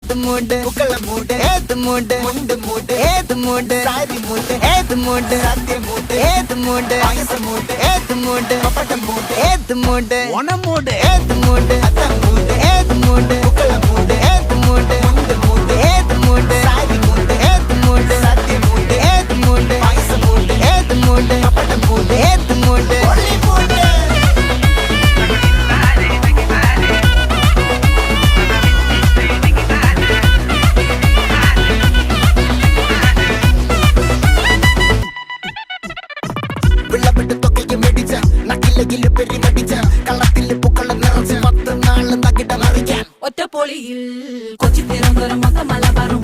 ഏത് മൂട് പുക്കള മൂട് ഏത് മൂട് മുണ്ട് മൂട് ഏത് മൂട് സാരി മൂട് ഏത് മൂട് സത്യ മൂട് ഏത് മൂട് പായസ മൂട് ഏത് മൂട് പപ്പടം മൂട് ഏത് മൂട് ഓണം മൂട് ഏത് മൂട് അത്തം മൂട് ഏത് മൂട് പുക്കള മൂട് ഏത് മൂട് മുണ്ട് മൂട് ഏത് മൂട് സാരി മൂട് ഏത് മൂട് സത്യ മൂട് ഏത് മൂട് പായസ മൂട് ഏത് മൂട് പപ്പടം മൂട് ഏത് മൂട് ഒളി മൂട് വിളവെട്ട് തൊക്കയും വെടിച്ച നക്കിലകില് പെരുമടിച്ച കള്ളത്തില് പൂക്കള നിറച്ച് 10 നാള് തകിട മറിക്കാൻ ഒറ്റപ്പൊളിയിൽ കൊച്ചി തിരുവനന്തപുരം മൊത്തം മലബാറും